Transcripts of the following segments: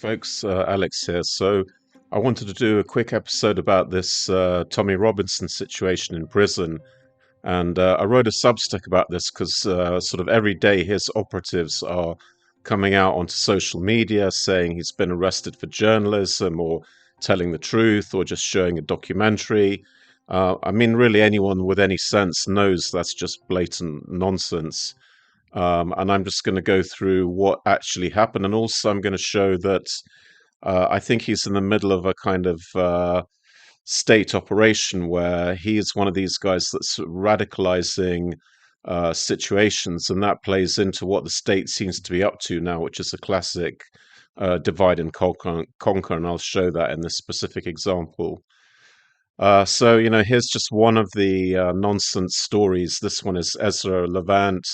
Folks, Alex here. So, I wanted to do a quick episode about this Tommy Robinson situation in prison. And I wrote a Substack about this because sort of every day his operatives are coming out onto social media saying he's been arrested for journalism or telling the truth or just showing a documentary. I mean, really, anyone with any sense knows that's just blatant nonsense. And I'm just going to go through what actually happened. And also, I'm going to show that I think he's in the middle of a kind of state operation where he is one of these guys that's radicalising situations. And that plays into what the state seems to be up to now, which is a classic divide and conquer. And I'll show that in this specific example. So, here's just one of the nonsense stories. This one is Ezra Levant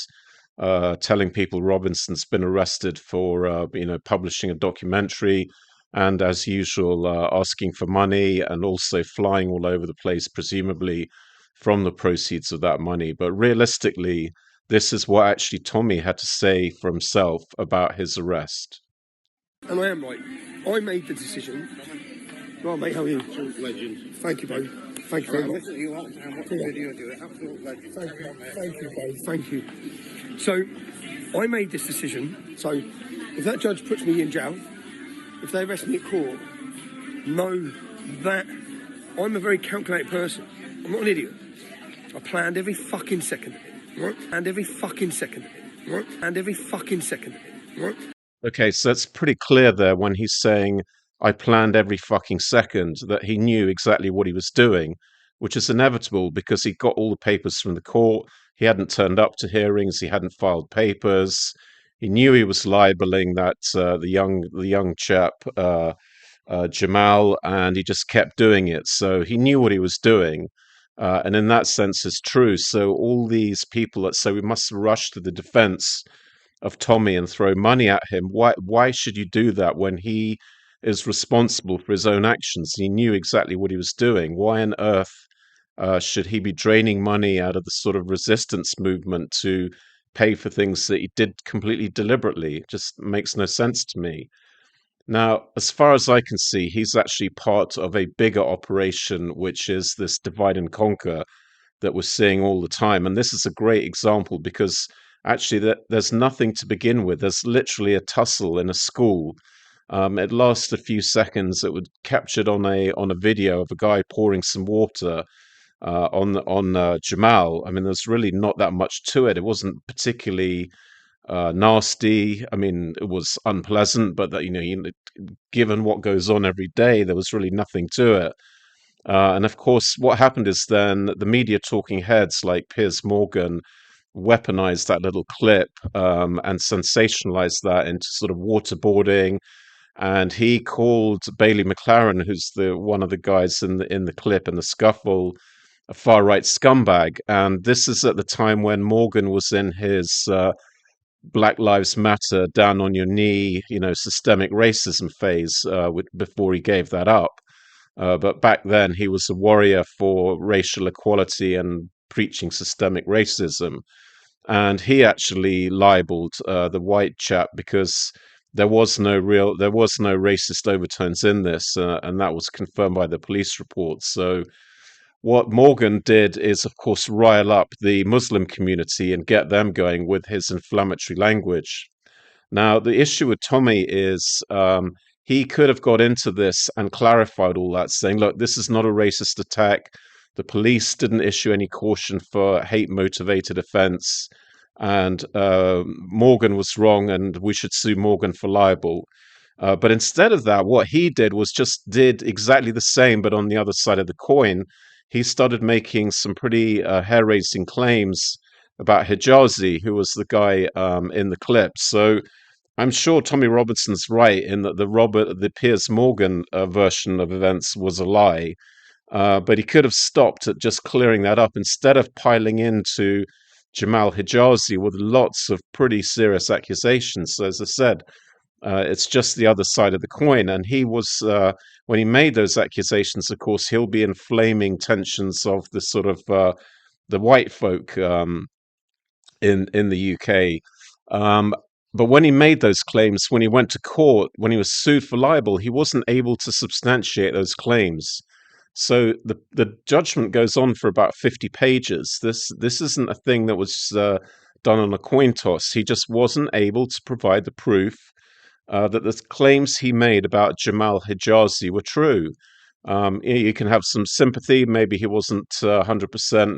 telling people Robinson's been arrested for, publishing a documentary and, as usual, asking for money and also flying all over the place, presumably from the proceeds of that money. But realistically, this is what actually Tommy had to say for himself about his arrest. And I am right. I made the decision. Right, mate, how are you? Absolute legend. Thank you, bro. Thank you very much. You are, and what video do it? Absolute legend. Thank you, bro. Thank you. So, I made this decision. So, if that judge puts me in jail, if they arrest me at court, know that I'm a very calculated person. I'm not an idiot. I planned every fucking second of it, right? And every fucking second of it, right? And every fucking second of it, right? Okay, so it's pretty clear there when he's saying, I planned every fucking second, that he knew exactly what he was doing, which is inevitable because he got all the papers from the court. He hadn't turned up to hearings. He hadn't filed papers. He knew he was libeling that the young chap Jamal, and he just kept doing it. So he knew what he was doing, and in that sense, is true. So all these people that say we must rush to the defense of Tommy and throw money at him. Why should you do that when he is responsible for his own actions? He knew exactly what he was doing. Why on earth should he be draining money out of the sort of resistance movement to pay for things that he did completely deliberately? It just makes no sense to me. Now, as far as I can see, he's actually part of a bigger operation, which is this divide and conquer that we're seeing all the time. And this is a great example because actually there's nothing to begin with. There's literally a tussle in a school. It lasts a few seconds. It was captured on a video of a guy pouring some water on Jamal. I mean, there's really not that much to it. It wasn't particularly nasty. I mean, it was unpleasant, but given what goes on every day, there was really nothing to it. And of course, what happened is then the media talking heads like Piers Morgan weaponized that little clip and sensationalized that into sort of waterboarding. And he called Bailey McLaren, who's the one of the guys in the clip in the scuffle, a far right scumbag. And this is at the time when Morgan was in his Black Lives Matter, down on your knee, systemic racism phase before he gave that up. But back then, he was a warrior for racial equality and preaching systemic racism. And he actually libeled the white chap because there was no racist overtones in this, and that was confirmed by the police reports. So what Morgan did is, of course, rile up the Muslim community and get them going with his inflammatory language. Now, the issue with Tommy is he could have got into this and clarified all that, saying, look, this is not a racist attack. The police didn't issue any caution for hate-motivated offense, and Morgan was wrong, and we should sue Morgan for libel. But instead of that, what he did was just did exactly the same, but on the other side of the coin. He started making some pretty hair-raising claims about Hijazi, who was the guy in the clip. So I'm sure Tommy Robinson's right in that the Piers Morgan version of events was a lie, but he could have stopped at just clearing that up instead of piling into Jamal Hijazi with lots of pretty serious accusations. So as I said, it's just the other side of the coin. And he was, when he made those accusations, of course, he'll be inflaming tensions of the sort of the white folk in the UK. but when he made those claims, when he went to court, when he was sued for libel, he wasn't able to substantiate those claims. So the judgment goes on for about 50 pages. This isn't a thing that was done on a coin toss. He just wasn't able to provide the proof that the claims he made about Jamal Hijazi were true. You can have some sympathy. Maybe he wasn't 100%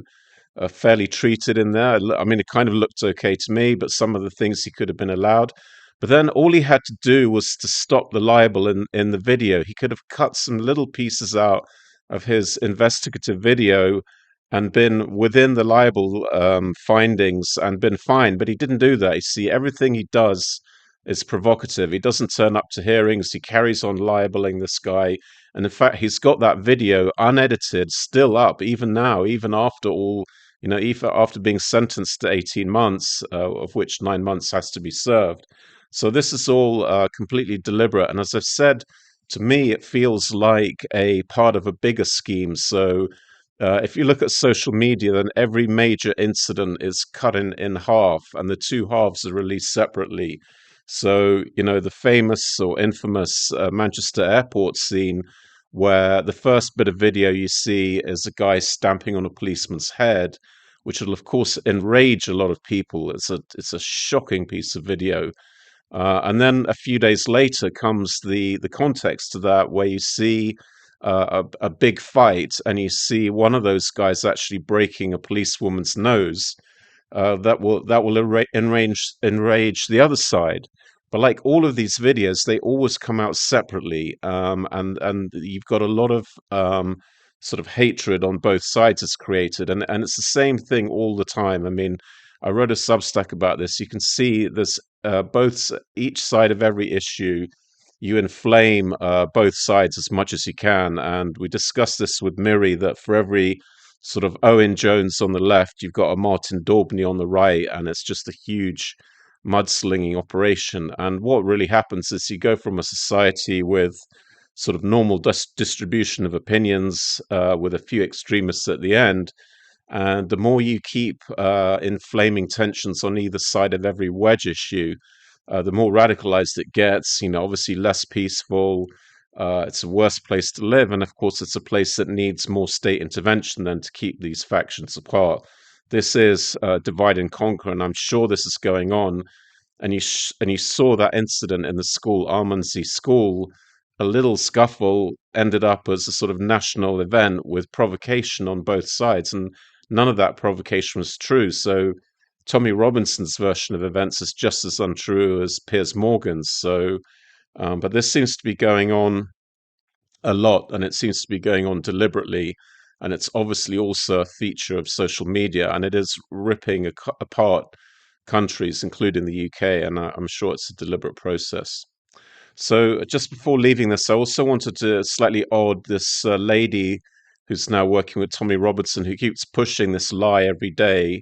fairly treated in there. I mean, it kind of looked okay to me, but some of the things he could have been allowed. But then all he had to do was to stop the libel in the video. He could have cut some little pieces out of his investigative video and been within the libel findings and been fine. But he didn't do that. You see, everything he does is provocative. He doesn't turn up to hearings. He carries on libeling this guy. And in fact, he's got that video unedited, still up, even now, even after all, even after being sentenced to 18 months, of which 9 months has to be served. So this is all completely deliberate. And as I've said, to me, it feels like a part of a bigger scheme. So if you look at social media, then every major incident is cut in half, and the two halves are released separately. So, the famous or infamous Manchester airport scene, where the first bit of video you see is a guy stamping on a policeman's head, which will, of course, enrage a lot of people. It's a shocking piece of video. And then a few days later comes the context to that, where you see a big fight, and you see one of those guys actually breaking a policewoman's nose. That will enrage the other side. But like all of these videos, they always come out separately, and you've got a lot of sort of hatred on both sides is created, and it's the same thing all the time. I mean, I wrote a Substack about this. You can see this each side of every issue. You inflame both sides as much as you can, and we discussed this with Miri that for every sort of Owen Jones on the left, you've got a Martin Daubney on the right, and it's just a huge mudslinging operation. And what really happens is you go from a society with sort of normal distribution of opinions, with a few extremists at the end, and the more you keep inflaming tensions on either side of every wedge issue, the more radicalized it gets. Obviously less peaceful. It's a worse place to live, and of course, it's a place that needs more state intervention than to keep these factions apart. This is divide and conquer, and I'm sure this is going on. And you saw that incident in the school, Almondsey School. A little scuffle ended up as a sort of national event with provocation on both sides, and none of that provocation was true. So Tommy Robinson's version of events is just as untrue as Piers Morgan's. So, but this seems to be going on a lot, and it seems to be going on deliberately. And it's obviously also a feature of social media, and it is ripping apart countries, including the UK. And I'm sure it's a deliberate process. So just before leaving this, I also wanted to slightly odd this lady who's now working with Tommy Robertson, who keeps pushing this lie every day,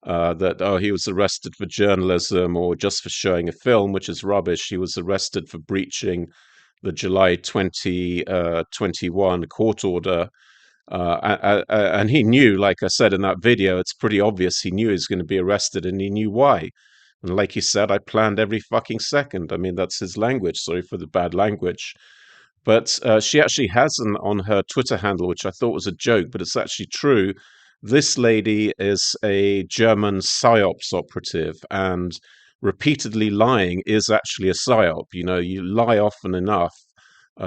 that he was arrested for journalism or just for showing a film, which is rubbish. He was arrested for breaching the July 2021 court order. And he knew, like I said in that video, it's pretty obvious he knew he was going to be arrested, and he knew why. And like he said, I planned every fucking second. I mean, that's his language. Sorry for the bad language. But she actually has on her Twitter handle, which I thought was a joke, but it's actually true. This lady is a German PsyOps operative, and repeatedly lying is actually a PsyOp. You lie often enough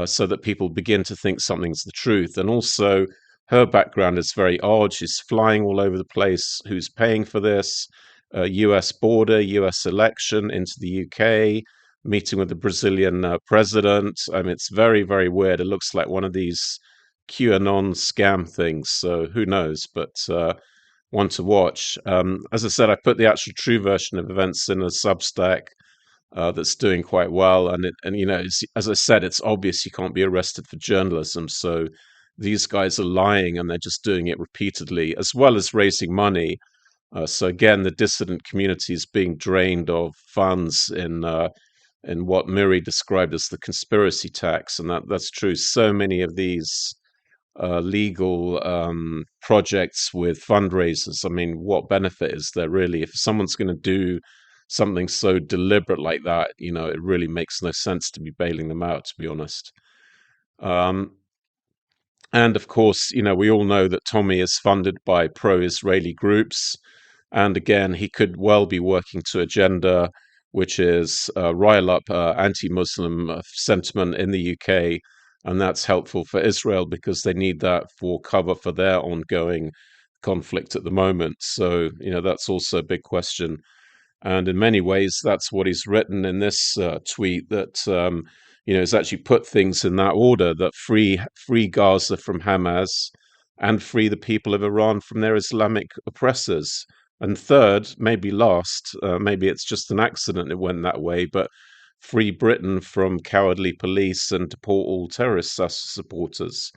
so that people begin to think something's the truth. And also, her background is very odd. She's flying all over the place. Who's paying for this? US border, US election into the UK, meeting with the Brazilian president. I mean, it's very, very weird. It looks like one of these QAnon scam things. So who knows? But one to watch. As I said, I put the actual true version of events in a Substack that's doing quite well. As I said, it's obvious you can't be arrested for journalism. So these guys are lying, and they're just doing it repeatedly, as well as raising money. So again, the dissident community is being drained of funds in what Miri described as the conspiracy tax, and that's true. So many of these legal projects with fundraisers. I mean, what benefit is there really if someone's going to do something so deliberate like that, it really makes no sense to be bailing them out, to be honest. And of course, we all know that Tommy is funded by pro-Israeli groups. And again, he could well be working to agenda, which is rile up anti-Muslim sentiment in the UK. And that's helpful for Israel because they need that for cover for their ongoing conflict at the moment. So, that's also a big question. And in many ways, that's what he's written in this tweet, that he's actually put things in that order: that free Gaza from Hamas, and free the people of Iran from their Islamic oppressors. And third, maybe last, maybe it's just an accident it went that way, but free Britain from cowardly police and deport all terrorist supporters.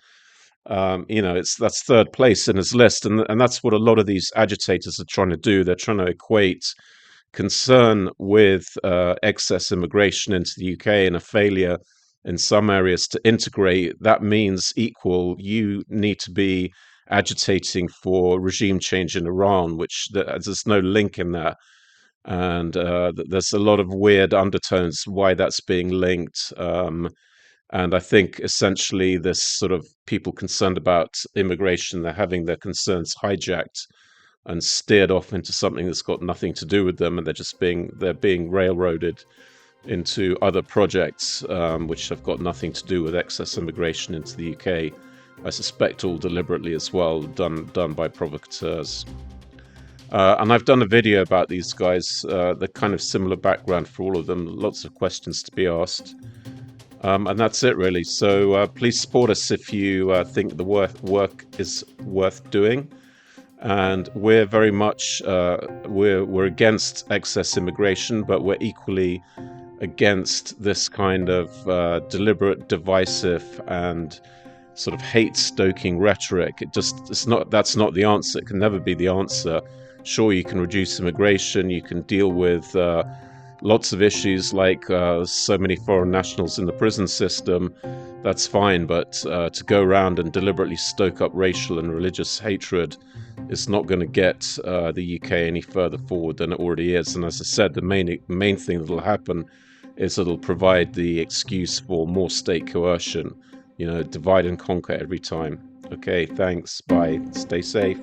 That's third place in his list, and that's what a lot of these agitators are trying to do. They're trying to equate concern with excess immigration into the UK and a failure in some areas to integrate. That means equal, you need to be agitating for regime change in Iran, which there's no link in that. And there's a lot of weird undertones why that's being linked. And I think essentially this sort of people concerned about immigration, they're having their concerns hijacked and steered off into something that's got nothing to do with them, and they're being railroaded into other projects which have got nothing to do with excess immigration into the UK. I suspect all deliberately as well, done by provocateurs. And I've done a video about these guys, the kind of similar background for all of them, lots of questions to be asked. And that's it, really. So please support us if you think the work is worth doing. And we're very much we're against excess immigration, but we're equally against this kind of deliberate, divisive, and sort of hate-stoking rhetoric. That's not the answer. It can never be the answer. Sure, you can reduce immigration, you can deal with lots of issues like so many foreign nationals in the prison system. That's fine, but to go around and deliberately stoke up racial and religious hatred is not going to get the UK any further forward than it already is. And as I said, the main thing that will happen is it'll provide the excuse for more state coercion. Divide and conquer every time. Okay, thanks. Bye. Stay safe.